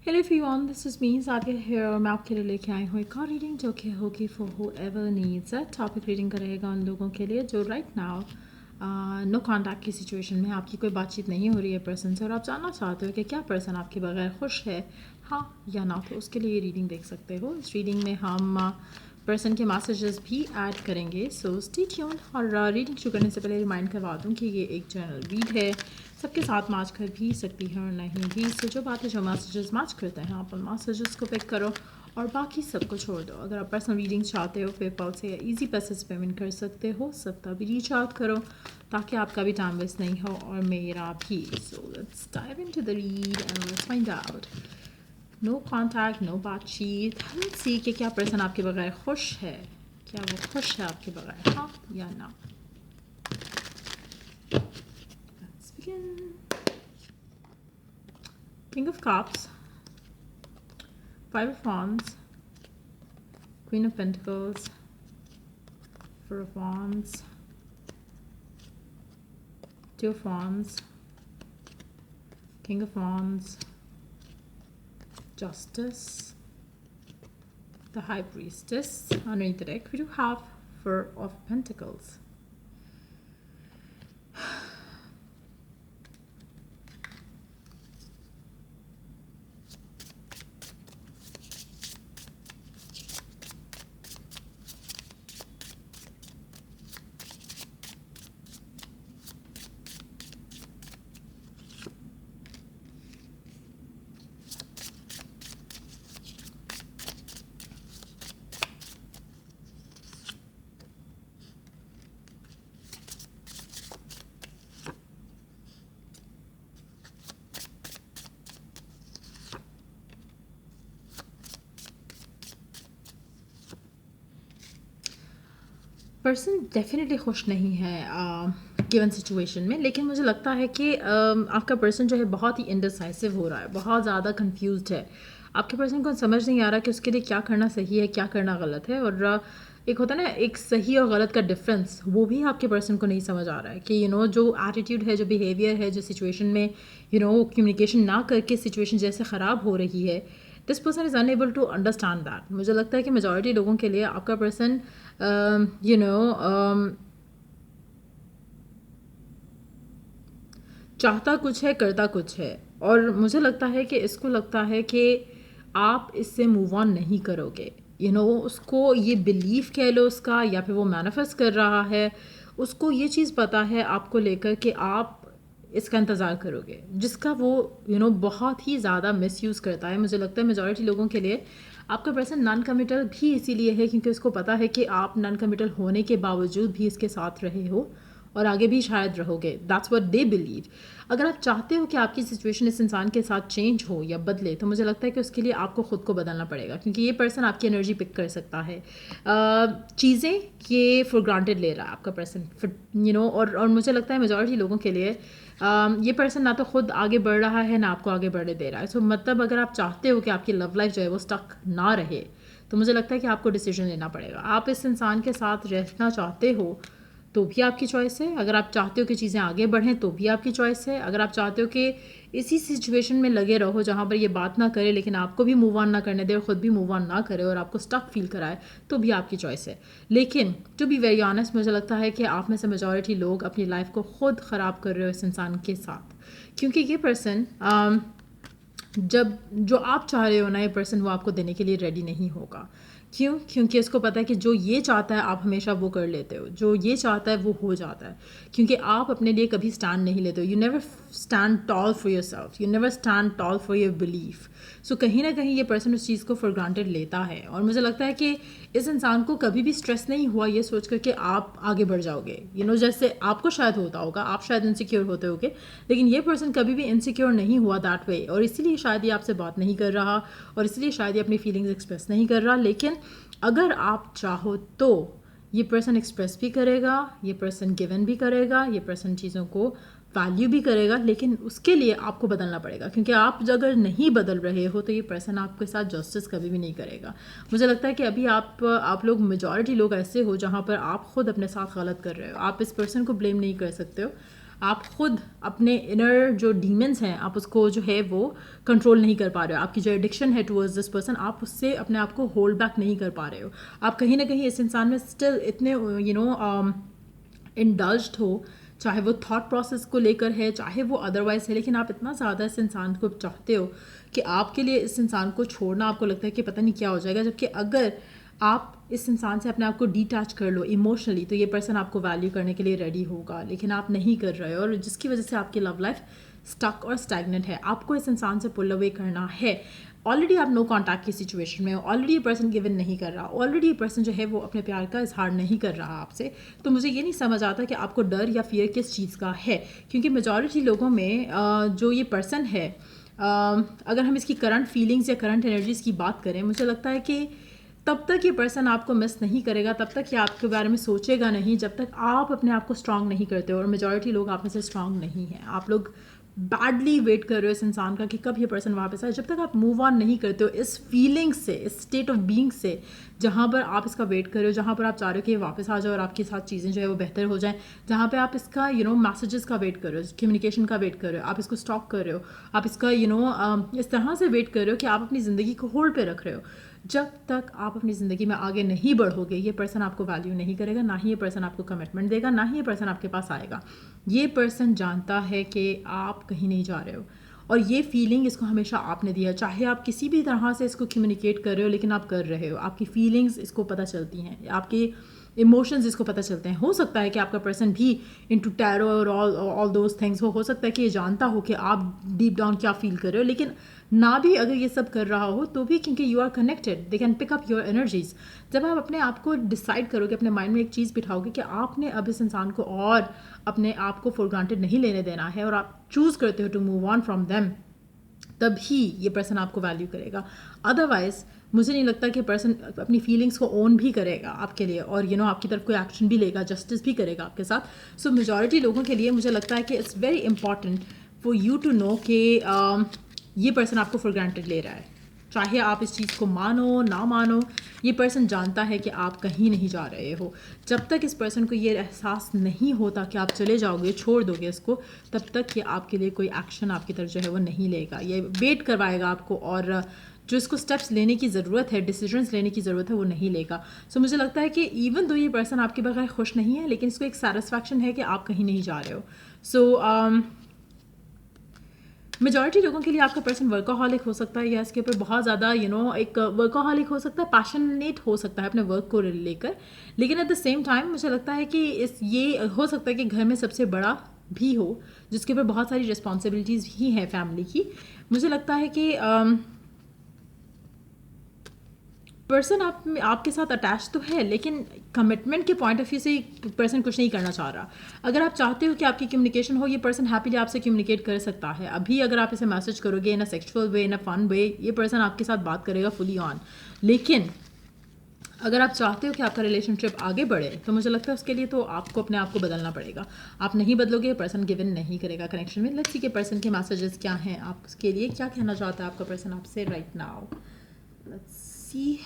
Hello everyone, this is me Sadia here और मैं आपके लिए लेके आई हूँ एक और रीडिंग जो कि होगी for whoever needs it. Topic reading का रहेगा उन लोगों के लिए जो राइट नाउ नो कॉन्टैक्ट की सिचुएशन में, आपकी कोई बातचीत नहीं हो रही है पर्सन से और आप जानना चाहते हो कि क्या पर्सन आपके बगैर खुश है, हाँ या ना, तो उसके लिए ये रीडिंग देख सकते हो। इस रीडिंग में हम पर्सन के मैसेजेस भी ऐड करेंगे, सो स्टे ट्यून्ड। और रीडिंग शुरू करने से पहले रिमाइंड करवा दूँ कि ये एक जनरल रीड है, सबके साथ मैच कर भी सकती है और नहीं भी। सो जो बातें जो मैसेजेस मैच करते हैं आप उन मैसेजेस को पिक करो और बाकी सबको छोड़ दो। अगर आप पर्सनल रीडिंग चाहते हो पेपल से या ईजी पैसेज पेमेंट कर सकते हो, सबका भी रीच आउट करो ताकि आपका भी टाइम वेस्ट नहीं हो और मेरा भी। So let's dive into the read and let's find out. No contact, no बातचीत। लेट्स सी कि क्या पर्सन आपके बगैर खुश है, क्या वो खुश है आपके बगैर, हाँ या ना। Let's begin. King of Cups, Five of Wands, Queen of Pentacles, Four of Wands, Two of Wands, King of Wands, Justice, the High Priestess. Underneath the deck we do have Four of Pentacles. Person definitely खुश नहीं है given situation में, लेकिन मुझे लगता है कि आपका पर्सन जो है बहुत ही इंडिसाइसिव हो रहा है, बहुत ज़्यादा कंफ्यूज्ड है। आपके पर्सन को समझ नहीं आ रहा कि उसके लिए क्या करना सही है, क्या करना गलत है। और एक होता है ना एक सही और गलत का डिफरेंस, वो भी आपके पर्सन को नहीं समझ आ रहा है कि जो एटीट्यूड है, जो बिहेवियर है, जो सिचुएशन में कम्युनिकेशन ना करके सिचुएशन जैसे ख़राब हो रही है, this person is unable to understand that. मुझे लगता है कि मेजॉरिटी लोगों के लिए आपका पर्सन चाहता कुछ है, करता कुछ है, और मुझे लगता है कि इसको लगता है कि आप इससे मूव ऑन नहीं करोगे। उसको ये बिलीफ कह लो उसका, या फिर वो मैनिफेस्ट कर रहा है, उसको ये चीज़ पता है आपको लेकर कि आप इसका इंतज़ार करोगे, जिसका वो बहुत ही ज़्यादा मिसयूज़ करता है। मुझे लगता है मेजॉरिटी लोगों के लिए आपका पर्सन नॉन कमिटल भी इसीलिए है क्योंकि उसको पता है कि आप नॉन कमिटल होने के बावजूद भी इसके साथ रहे हो और आगे भी शायद रहोगे। That's what they believe. अगर आप चाहते हो कि आपकी सिचुएशन इस इंसान के साथ चेंज हो या बदले, तो मुझे लगता है कि उसके लिए आपको ख़ुद को बदलना पड़ेगा, क्योंकि ये पर्सन आपकी एनर्जी पिक कर सकता है। चीज़ें ये फॉर ग्रांटेड ले रहा है आपका पर्सन, और मुझे लगता है मेजॉरिटी लोगों के लिए ये पर्सन ना तो खुद आगे बढ़ रहा है ना आपको आगे बढ़ने दे रहा है। सो मतलब अगर आप चाहते हो कि आपकी लव लाइफ जो है वो स्टक ना रहे, तो मुझे लगता है कि आपको डिसीजन लेना पड़ेगा। आप इस इंसान के साथ रहना चाहते हो तो भी आपकी चॉइस है, अगर आप चाहते हो कि चीज़ें आगे बढ़ें तो भी आपकी चॉइस है, अगर आप चाहते हो कि इसी सिचुएशन में लगे रहो जहाँ पर ये बात ना करे लेकिन आपको भी मूव ऑन ना करने दे और ख़ुद भी मूव ऑन ना करे और आपको स्टक फील कराए, तो भी आपकी चॉइस है। लेकिन टू बी वेरी ऑनेस्ट, मुझे लगता है कि आप में से मेजॉरिटी लोग अपनी लाइफ को ख़ुद ख़राब कर रहे हो इस इंसान के साथ, क्योंकि ये पर्सन जब जो आप चाह रहे हो ना, ये पर्सन वो आपको देने के लिए रेडी नहीं होगा। क्यों? क्योंकि उसको पता है कि जो ये चाहता है आप हमेशा वो कर लेते हो, जो ये चाहता है वो हो जाता है, क्योंकि आप अपने लिए कभी स्टैंड नहीं लेते हो। You never stand tall for yourself, you never stand tall for your belief. So कहीं ना कहीं ये पर्सन उस चीज़ को फॉर ग्रांटेड लेता है, और मुझे लगता है कि इस इंसान को कभी भी स्ट्रेस नहीं हुआ ये सोच कर कि आप आगे बढ़ जाओगे। जैसे आपको शायद होता होगा, आप शायद इनसिक्योर होते होगे, लेकिन ये पर्सन कभी भी इनसिक्योर नहीं हुआ दैट वे, और इसीलिए शायद ये आपसे बात नहीं कर रहा और इसलिए शायद ये अपनी फीलिंग्स एक्सप्रेस नहीं कर रहा। लेकिन अगर आप चाहो तो ये पर्सन एक्सप्रेस भी करेगा, ये पर्सन गिवन भी करेगा, ये पर्सन चीज़ों को वैल्यू भी करेगा, लेकिन उसके लिए आपको बदलना पड़ेगा, क्योंकि आप अगर नहीं बदल रहे हो तो ये पर्सन आपके साथ जस्टिस कभी भी नहीं करेगा। मुझे लगता है कि अभी आप लोग मेजॉरिटी लोग ऐसे हो जहाँ पर आप खुद अपने साथ गलत कर रहे हो। आप इस पर्सन को ब्लेम नहीं कर सकते हो, आप खुद अपने इनर जो डीमंस हैं आप उसको जो है वो कंट्रोल नहीं कर पा रहे हो। आपकी जो एडिक्शन है टुवर्ड्स दिस पर्सन, आप उससे अपने आप को होल्ड बैक नहीं कर पा रहे हो। आप कहीं ना कहीं इस इंसान में स्टिल इतने इंडल्ज्ड हो, चाहे वो थॉट प्रोसेस को लेकर है चाहे वो अदरवाइज है, लेकिन आप इतना ज़्यादा इस इंसान को चाहते हो कि आपके लिए इस इंसान को छोड़ना आपको लगता है कि पता नहीं क्या हो जाएगा। जबकि अगर आप इस इंसान से अपने आप को डिटैच कर लो इमोशनली तो ये पर्सन आपको वैल्यू करने के लिए रेडी होगा, लेकिन आप नहीं कर रहे हो और जिसकी वजह से आपकी लव लाइफ स्टक और स्टैग्नेंट है। आपको इस इंसान से पुल अवे करना है। ऑलरेडी आप नो कॉन्टैक्ट की सिचुएशन में हो, ऑलरेडी ये पर्सन गिवन नहीं कर रहा, ऑलरेडी ये पर्सन जो है वो अपने प्यार का इजहार नहीं कर रहा आपसे। तो मुझे ये नहीं समझ आता कि आपको डर या फियर किस चीज़ का है, क्योंकि मेजॉरिटी लोगों में जो ये पर्सन है, अगर हम इसकी करंट फीलिंग्स या करंट एनर्जीज़ की बात करें, मुझे लगता है कि तब तक ये पर्सन आपको मिस नहीं करेगा, तब तक ये आपके बारे में सोचेगा नहीं, जब तक आप अपने आप को स्ट्रांग नहीं करते हो। और मेजॉरिटी लोग आप में से स्ट्रांग नहीं हैं। आप लोग बैडली वेट कर रहे हो इस इंसान का कि कब ये पर्सन वापस आए। जब तक आप मूव ऑन नहीं करते हो इस फीलिंग से, इस स्टेट ऑफ बीइंग से, जहाँ पर आप इसका वेट कर रहे हो, जहाँ पर आप चाह रहे हो कि ये वापस आ जाए और आपके साथ चीज़ें जो है वो बेहतर हो जाएं, जहाँ पे आप इसका मैसेजेस का वेट कर रहे हो, कम्युनिकेशन का वेट कर रहे हो, आप इसको स्टॉक कर रहे हो, आप इसका इस तरह से वेट कर रहे हो कि आप अपनी ज़िंदगी को होल्ड पे रख रहे हो। जब तक आप अपनी ज़िंदगी में आगे नहीं बढ़ोगे ये पर्सन आपको वैल्यू नहीं करेगा, ना ही ये पर्सन आपको कमिटमेंट देगा, ना ही ये पर्सन आपके पास आएगा। ये पर्सन जानता है कि आप कहीं नहीं जा रहे हो और ये फीलिंग इसको हमेशा आपने दिया। चाहे आप किसी भी तरह से इसको कम्युनिकेट कर रहे हो, लेकिन आप कर रहे हो। आपकी फीलिंग्स इसको पता चलती हैं, आपके इमोशंस इसको पता चलते हैं। हो सकता है कि आपका पर्सन भी इनटू टैरो और ऑल दोज थिंग्स हो सकता है कि ये जानता हो कि आप डीप डाउन क्या फील कर रहे हो, लेकिन ना भी अगर ये सब कर रहा हो तो भी क्योंकि you are connected, they can pick up your energies. जब आप अपने आप को डिसाइड करोगे, अपने माइंड में एक चीज़ बिठाओगे कि आपने अब इस इंसान को और अपने आप को फॉर ग्रांटेड नहीं लेने देना है और आप चूज़ करते हो to move on from them, तभी ये पर्सन आपको वैल्यू करेगा। अदरवाइज मुझे नहीं लगता कि पर्सन अपनी फीलिंग्स को ओन भी करेगा आपके लिए और आपकी तरफ कोई एक्शन भी लेगा, जस्टिस भी करेगा आपके साथ। सो मेजॉरिटी लोगों के लिए मुझे लगता है कि it's very important for you to know कि ये पर्सन आपको फॉर ग्रांटेड ले रहा है। चाहे आप इस चीज़ को मानो ना मानो, ये पर्सन जानता है कि आप कहीं नहीं जा रहे हो। जब तक इस पर्सन को ये एहसास नहीं होता कि आप चले जाओगे, छोड़ दोगे इसको, तब तक ये आपके लिए कोई एक्शन आपकी तरफ जो है वो नहीं लेगा। ये वेट करवाएगा आपको और जो इसको स्टेप्स लेने की ज़रूरत है, डिसीजंस लेने की ज़रूरत है, वो नहीं लेगा। सो मुझे लगता है कि इवन दो ये पर्सन आपके बगैर खुश नहीं है, लेकिन इसको एक सेटिस्फैक्शन है कि आप कहीं नहीं जा रहे हो। सो मेजॉरिटी लोगों के लिए आपका पर्सन वर्कaholic हो सकता है या इसके ऊपर बहुत ज़्यादा एक वर्कaholic हो सकता है, पैशनेट हो सकता है अपने वर्क को लेकर, लेकिन एट द सेम टाइम मुझे लगता है कि ये हो सकता है कि घर में सबसे बड़ा भी हो, जिसके ऊपर बहुत सारी रिस्पॉन्सिबिलिटीज़ भी हैं फैमिली की। मुझे लगता है कि पर्सन आपके साथ अटैच तो है, लेकिन कमिटमेंट के पॉइंट ऑफ व्यू से पर्सन कुछ नहीं करना चाह रहा। अगर आप चाहते हो कि आपकी कम्युनिकेशन हो, ये पर्सन हैप्पीली आपसे कम्युनिकेट कर सकता है। अभी अगर आप इसे मैसेज करोगे इन a sexual way, in a fun way, ये पर्सन आपके साथ बात करेगा फुली ऑन। लेकिन अगर आप चाहते हो कि आपका रिलेशनशिप आगे बढ़े तो मुझे लगता है उसके लिए तो आपको अपने आप को बदलना पड़ेगा। आप नहीं बदलोगे, पर्सन गिवन नहीं करेगा कनेक्शन में। लेट्स सी के पर्सन के मैसेजेस क्या हैं, आपके लिए क्या कहना चाहता है आपका पर्सन आपसे राइट नाउ। लेट्स सी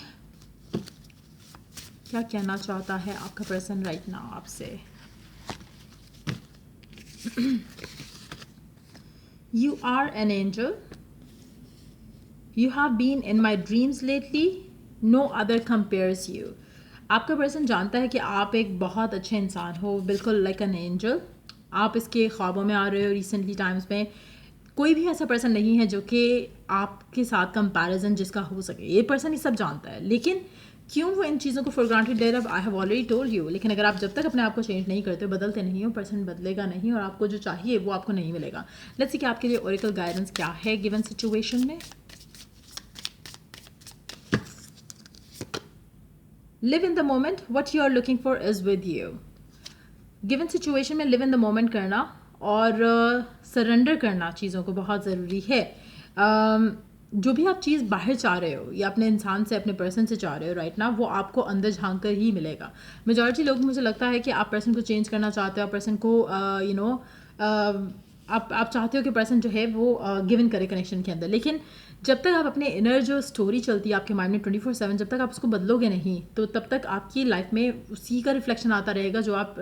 क्या कहना चाहता है आपका पर्सन राइट नाउ आपसे। You are an angel. You have been in my dreams lately. No other compares you. आपका पर्सन जानता है कि आप एक बहुत अच्छे इंसान हो, बिल्कुल लाइक एन एंजल। आप इसके ख्वाबों में आ रहे हो रिसेंटली टाइम्स में। कोई भी ऐसा पर्सन नहीं है जो कि आपके साथ कंपैरिजन जिसका हो सके। ये पर्सन ये सब जानता है, लेकिन क्यों वो इन चीज़ों को फॉर ग्रांटेड ले रहा है, I have already told you. लेकिन अगर आप जब तक अपने आप को चेंज नहीं करते, बदलते नहीं हो, पर्सन बदलेगा नहीं और आपको जो चाहिए वो आपको नहीं मिलेगा। लेट्स सी कि आपके लिए ओरेकल गाइडेंस क्या है गिवन सिचुएशन में। Live in the moment, what you are looking for is with you. Given situation में लिव इन द मोमेंट करना और सरेंडर करना चीज़ों को बहुत ज़रूरी है। जो भी आप चीज़ बाहर चाह रहे हो या अपने इंसान से, अपने पर्सन से चाह रहे हो राइट ना, वो आपको अंदर झांक कर ही मिलेगा। मेजॉरिटी लोग, मुझे लगता है कि आप पर्सन को चेंज करना चाहते हो, पर्सन को आप चाहते हो कि पर्सन जो है वो गिव इन करे कनेक्शन के अंदर, लेकिन जब तक आप अपने इनर जो स्टोरी चलती है आपके माइंड में 24/7, जब तक आप उसको बदलोगे नहीं तो तब तक आपकी लाइफ में उसी का रिफ्लेक्शन आता रहेगा जो आप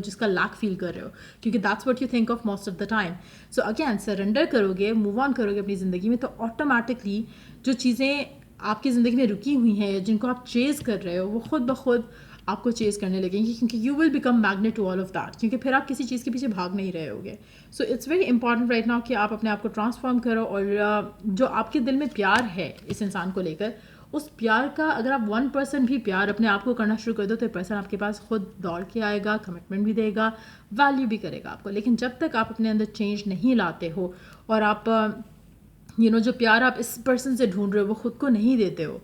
जिसका लैक फील कर रहे हो, क्योंकि that's what you think of most of the time. So again surrender करोगे, मूव ऑन करोगे अपनी ज़िंदगी में, तो ऑटोमेटिकली जो चीज़ें आपकी ज़िंदगी में रुकी हुई हैं, जिनको आप चेज़ कर रहे हो, वो खुद ब खुद आपको चेज़ करने लगेंगी, क्योंकि you will become magnet to all of that, क्योंकि फिर आप किसी चीज़ के पीछे भाग नहीं रहे होगे. So it's very important right now कि आप अपने आप को ट्रांसफॉर्म करो, और जो आपके दिल में प्यार है इस इंसान को लेकर, उस प्यार का अगर आप 1% भी प्यार अपने आप को करना शुरू कर दो, तो पर्सन आपके पास खुद दौड़ के आएगा, कमिटमेंट भी देगा, वैल्यू भी करेगा आपको. लेकिन जब तक आप अपने अंदर चेंज नहीं लाते हो, और आप जो प्यार आप इस पर्सन से ढूंढ रहे हो वो खुद को नहीं देते हो,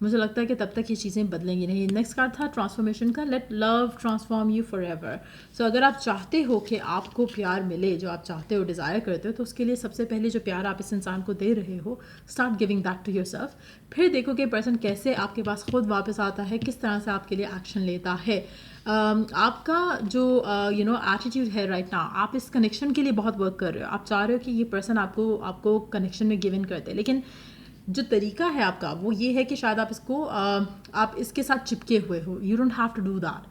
मुझे लगता है कि तब तक ये चीज़ें बदलेंगी नहीं. नेक्स्ट कार्ड था ट्रांसफॉर्मेशन का, let love transform you forever. So अगर आप चाहते हो कि आपको प्यार मिले जो आप चाहते हो, डिज़ायर करते हो, तो उसके लिए सबसे पहले जो प्यार आप इस इंसान को दे रहे हो, start giving that to yourself. फिर देखो कि पर्सन कैसे आपके पास खुद वापस आता है, किस तरह से आपके लिए एक्शन लेता है. आपका जो एटीट्यूड है राइट नाउ, आप इस कनेक्शन के लिए बहुत वर्क कर रहे हो, आप चाह रहे हो कि ये पर्सन आपको कनेक्शन में गिव इन करते हैं, लेकिन जो तरीका है आपका वो ये है कि शायद आप इसके साथ चिपके हुए हो. You don't have to do that,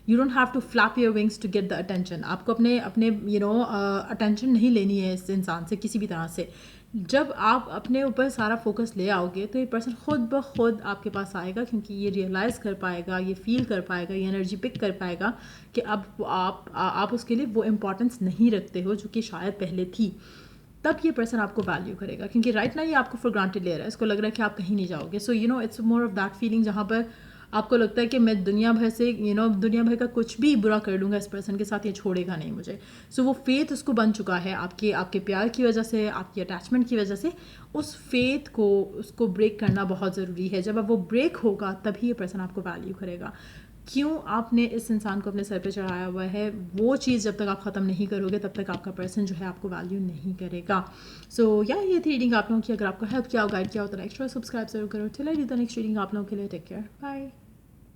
you don't have to flap your wings to get the attention. आपको अपने अपने अटेंशन नहीं लेनी है इस इंसान से किसी भी तरह से. जब आप अपने ऊपर सारा फोकस ले आओगे तो ये पर्सन खुद ब खुद आपके पास आएगा, क्योंकि ये रियलाइज़ कर पाएगा, ये फील कर पाएगा, ये एनर्जी पिक कर पाएगा कि अब आप उसके लिए वो इम्पोर्टेंस नहीं रखते हो जो कि शायद पहले थी. तब ये पर्सन आपको वैल्यू करेगा, क्योंकि राइट ना ये आपको फॉर ग्रांटेड ले रहा है, इसको लग रहा है कि आप कहीं नहीं जाओगे. So it's more of that feeling जहाँ पर आपको लगता है कि मैं दुनिया भर से दुनिया भर का कुछ भी बुरा कर लूँगा इस पर्सन के साथ, ये छोड़ेगा नहीं मुझे. सो वो फेथ उसको बन चुका है आपके प्यार की वजह से, आपकी अटैचमेंट की वजह से. उस फेथ को उसको ब्रेक करना बहुत ज़रूरी है. जब अब वो ब्रेक होगा तभी ये पर्सन आपको वैल्यू करेगा. क्यों आपने इस इंसान को अपने सर पे चढ़ाया हुआ है, वो चीज़ जब तक आप ख़त्म नहीं करोगे तब तक आपका पर्सन जो है आपको वैल्यू नहीं करेगा. सो ये थी रीडिंग आप लोगों की. अगर आपको हेल्प किया हो, गाइड किया हो, तो लाइक शेयर सब्सक्राइब जरूर करो. चलिए द नेक्स्ट रीडिंग आप लोगों के लिए. Take care, bye.